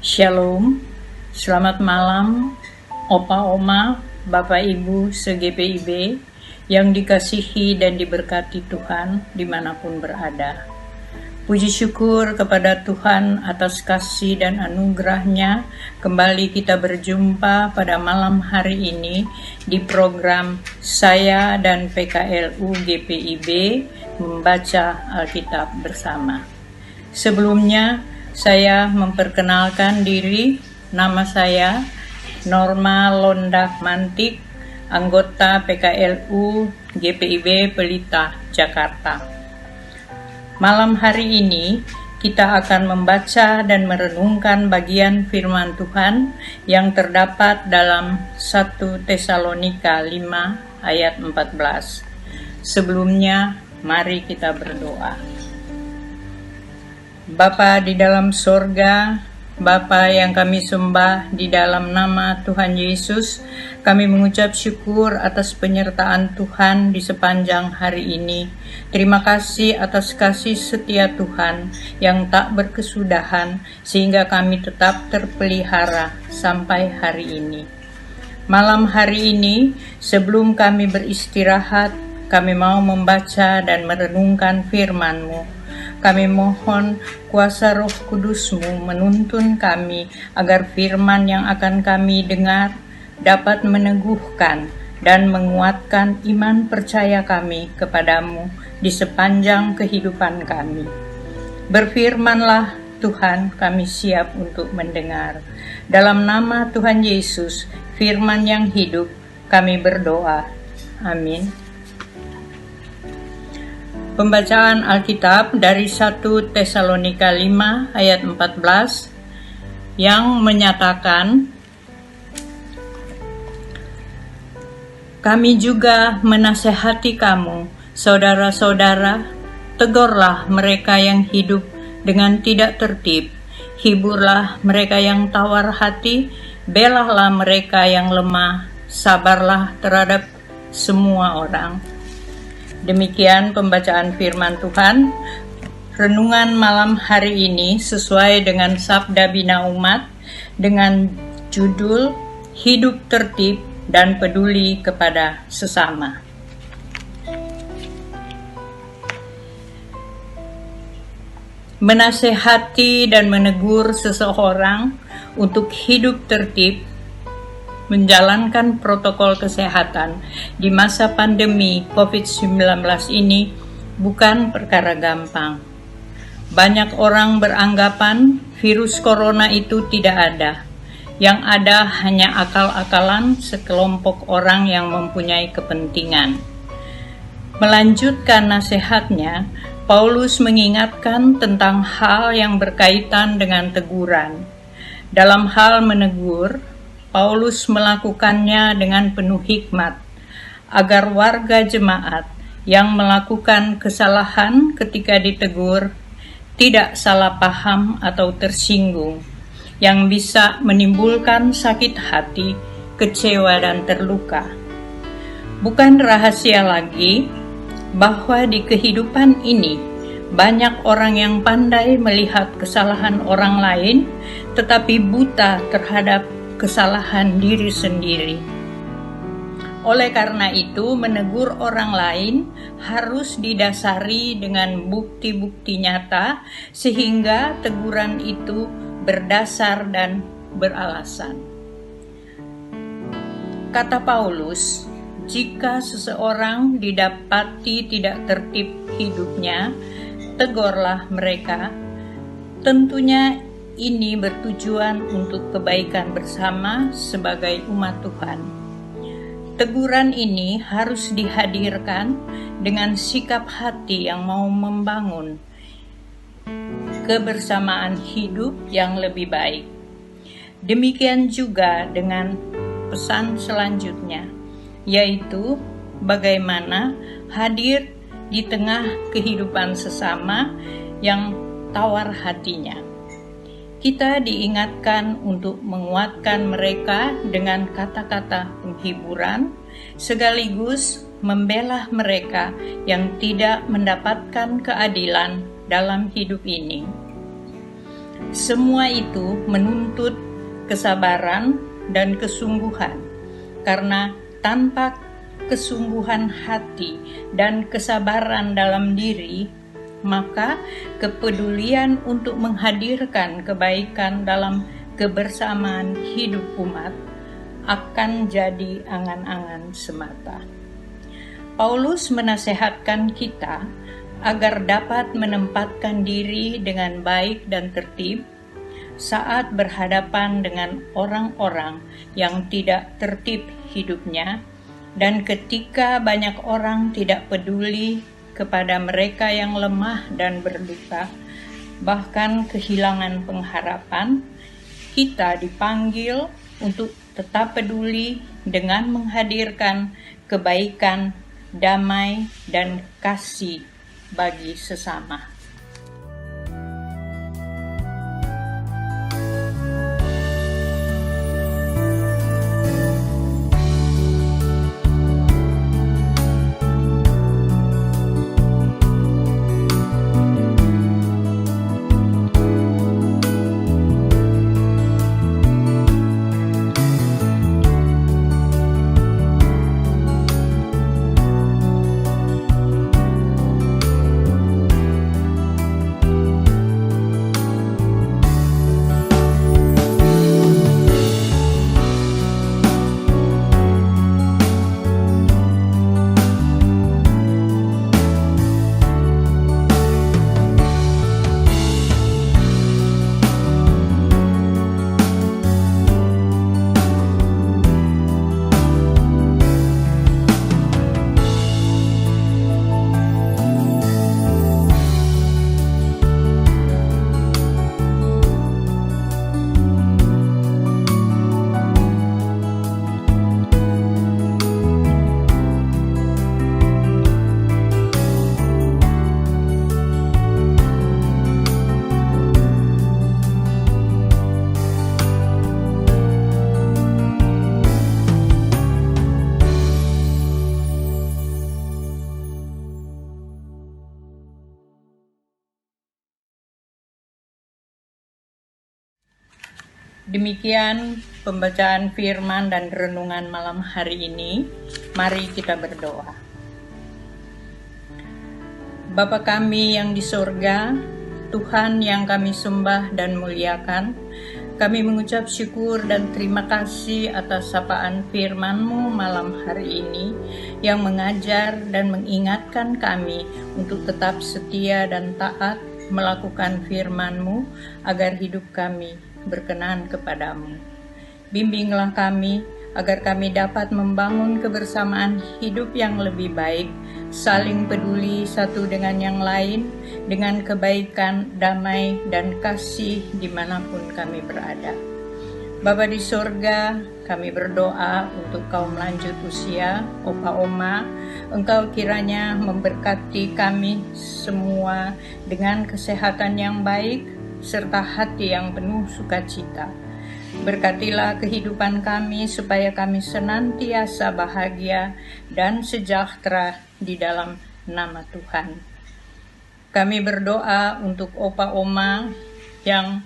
Shalom, selamat malam Opa Oma, Bapak Ibu se-GPIB yang dikasihi dan diberkati Tuhan dimanapun berada. Puji syukur kepada Tuhan atas kasih dan anugerah-Nya. Kembali kita berjumpa pada malam hari ini di program saya dan PKLU GPIB membaca Alkitab bersama. Sebelumnya saya memperkenalkan diri. Nama saya Norma Londak Mantik, anggota PKLU GPIB Pelita, Jakarta. Malam hari ini kita akan membaca dan merenungkan bagian firman Tuhan yang terdapat dalam 1 Tesalonika 5 ayat 14. Sebelumnya, mari kita berdoa. Bapa di dalam sorga, Bapa yang kami sembah di dalam nama Tuhan Yesus, kami mengucap syukur atas penyertaan Tuhan di sepanjang hari ini. Terima kasih atas kasih setia Tuhan yang tak berkesudahan sehingga kami tetap terpelihara sampai hari ini. Malam hari ini, sebelum kami beristirahat, kami mau membaca dan merenungkan firman-Mu. Kami mohon kuasa Roh Kudus-Mu menuntun kami agar firman yang akan kami dengar dapat meneguhkan dan menguatkan iman percaya kami kepadamu di sepanjang kehidupan kami. Berfirmanlah Tuhan, kami siap untuk mendengar. Dalam nama Tuhan Yesus, firman yang hidup, kami berdoa. Amin. Pembacaan Alkitab dari 1 Tesalonika 5 ayat 14 yang menyatakan, kami juga menasehati kamu, saudara-saudara, tegurlah mereka yang hidup dengan tidak tertib, hiburlah mereka yang tawar hati, belahlah mereka yang lemah, sabarlah terhadap semua orang. Demikian pembacaan firman Tuhan. Renungan malam hari ini sesuai dengan Sabda Bina Umat dengan judul Hidup Tertib dan Peduli kepada Sesama. Menasehati dan menegur seseorang untuk hidup tertib, menjalankan protokol kesehatan di masa pandemi COVID-19 ini bukan perkara gampang. Banyak orang beranggapan virus corona itu tidak ada. Yang ada hanya akal-akalan sekelompok orang yang mempunyai kepentingan. Melanjutkan nasihatnya, Paulus mengingatkan tentang hal yang berkaitan dengan teguran. Dalam hal menegur, Paulus melakukannya dengan penuh hikmat, agar warga jemaat yang melakukan kesalahan ketika ditegur tidak salah paham atau tersinggung, yang bisa menimbulkan sakit hati, kecewa, dan terluka. Bukan rahasia lagi bahwa di kehidupan ini banyak orang yang pandai melihat kesalahan orang lain, tetapi buta terhadap kesalahan diri sendiri. Oleh karena itu, menegur orang lain harus didasari dengan bukti-bukti nyata sehingga teguran itu berdasar dan beralasan. Kata Paulus, jika seseorang didapati tidak tertib hidupnya, tegurlah mereka. Tentunya ini bertujuan untuk kebaikan bersama sebagai umat Tuhan. Teguran ini harus dihadirkan dengan sikap hati yang mau membangun kebersamaan hidup yang lebih baik. Demikian juga dengan pesan selanjutnya, yaitu bagaimana hadir di tengah kehidupan sesama yang tawar hatinya. Kita diingatkan untuk menguatkan mereka dengan kata-kata penghiburan, sekaligus membela mereka yang tidak mendapatkan keadilan dalam hidup ini. Semua itu menuntut kesabaran dan kesungguhan, karena tanpa kesungguhan hati dan kesabaran dalam diri, maka kepedulian untuk menghadirkan kebaikan dalam kebersamaan hidup umat akan jadi angan-angan semata. Paulus menasehatkan kita agar dapat menempatkan diri dengan baik dan tertib saat berhadapan dengan orang-orang yang tidak tertib hidupnya, dan ketika banyak orang tidak peduli kepada mereka yang lemah dan berduka, bahkan kehilangan pengharapan, kita dipanggil untuk tetap peduli dengan menghadirkan kebaikan, damai, dan kasih bagi sesama. Demikian pembacaan firman dan renungan malam hari ini. Mari kita berdoa. Bapa kami yang di sorga, Tuhan yang kami sembah dan muliakan, kami mengucap syukur dan terima kasih atas sapaan firman-Mu malam hari ini yang mengajar dan mengingatkan kami untuk tetap setia dan taat melakukan firman-Mu agar hidup kami berkenan kepadamu. Bimbinglah kami agar kami dapat membangun kebersamaan hidup yang lebih baik, saling peduli satu dengan yang lain, dengan kebaikan, damai, dan kasih dimanapun kami berada. Bapa di sorga, kami berdoa untuk kaum lanjut usia, opa oma, Engkau kiranya memberkati kami semua dengan kesehatan yang baik, serta hati yang penuh sukacita. Berkatilah kehidupan kami supaya kami senantiasa bahagia dan sejahtera di dalam nama Tuhan. Kami berdoa untuk opa oma yang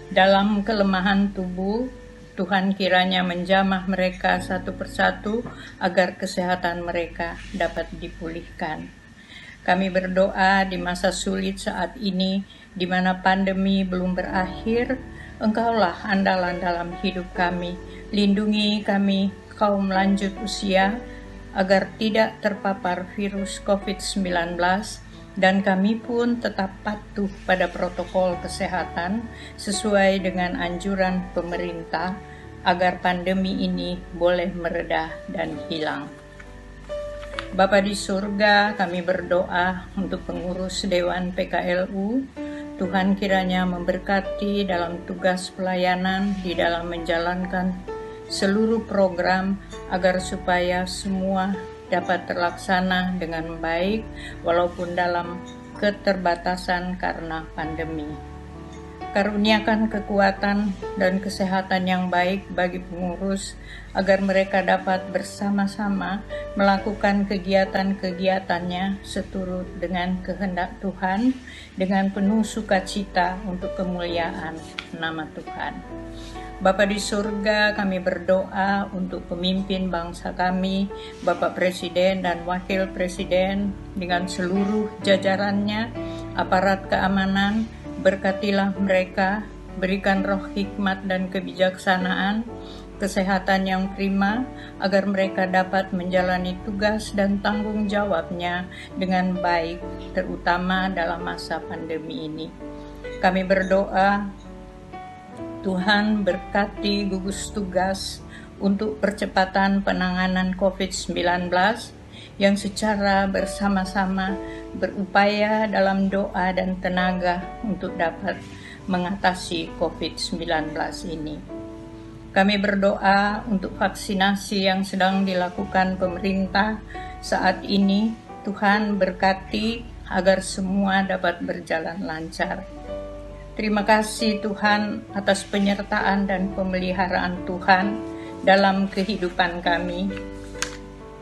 dalam kelemahan tubuh, Tuhan kiranya menjamah mereka satu persatu agar kesehatan mereka dapat dipulihkan. Kami berdoa di masa sulit saat ini, di mana pandemi belum berakhir, Engkaulah andalan dalam hidup kami. Lindungi kami kaum lanjut usia agar tidak terpapar virus COVID-19, dan kami pun tetap patuh pada protokol kesehatan sesuai dengan anjuran pemerintah agar pandemi ini boleh mereda dan hilang. Bapa di surga, kami berdoa untuk pengurus Dewan PKLU. Tuhan kiranya memberkati dalam tugas pelayanan di dalam menjalankan seluruh program agar supaya semua dapat terlaksana dengan baik walaupun dalam keterbatasan karena pandemi. Karuniakan kekuatan dan kesehatan yang baik bagi pengurus, agar mereka dapat bersama-sama melakukan kegiatan-kegiatannya seturut dengan kehendak Tuhan, dengan penuh sukacita untuk kemuliaan nama Tuhan. Bapa di surga, kami berdoa untuk pemimpin bangsa kami, Bapak Presiden dan Wakil Presiden, dengan seluruh jajarannya, aparat keamanan. Berkatilah mereka, berikan roh hikmat dan kebijaksanaan, kesehatan yang prima, agar mereka dapat menjalani tugas dan tanggung jawabnya dengan baik, terutama dalam masa pandemi ini. Kami berdoa, Tuhan berkati gugus tugas untuk percepatan penanganan COVID-19, yang secara bersama-sama berupaya dalam doa dan tenaga untuk dapat mengatasi COVID-19 ini. Kami berdoa untuk vaksinasi yang sedang dilakukan pemerintah saat ini. Tuhan berkati agar semua dapat berjalan lancar. Terima kasih Tuhan atas penyertaan dan pemeliharaan Tuhan dalam kehidupan kami.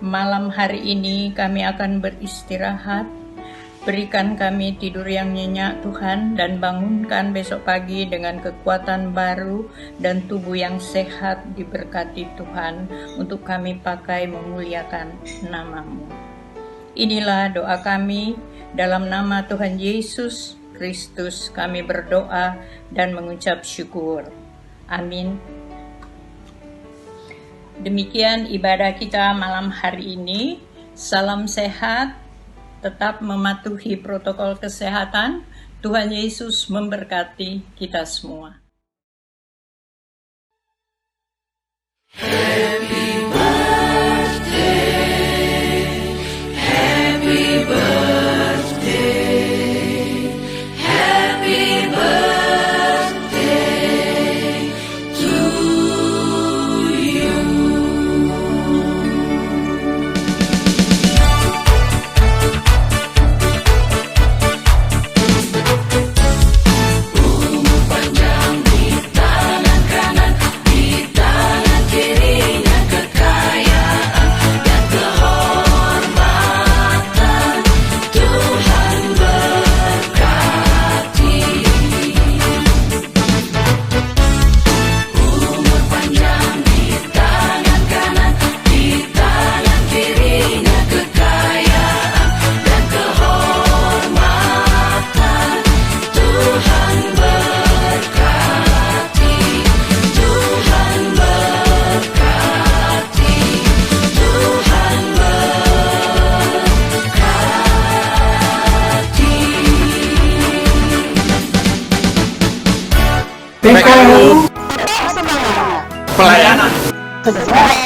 Malam hari ini kami akan beristirahat. Berikan kami tidur yang nyenyak Tuhan, dan bangunkan besok pagi dengan kekuatan baru dan tubuh yang sehat diberkati Tuhan, untuk kami pakai memuliakan nama-Mu. Inilah doa kami, dalam nama Tuhan Yesus Kristus kami berdoa dan mengucap syukur. Amin. Demikian ibadah kita malam hari ini. Salam sehat, tetap mematuhi protokol kesehatan. Tuhan Yesus memberkati kita semua. Happy birthday, happy birthday, happy birthday to you. Umur panjang di tangan kanan, di tangan kirinya kekayaan dan kehormatan. Tuhan berkati. Umur panjang di tangan kanan, di tangan kirinya kekayaan dan kehormatan. Tuhan berkati. Tuhan berkati. Tuhan berkati. PKU Pelayanan sesuai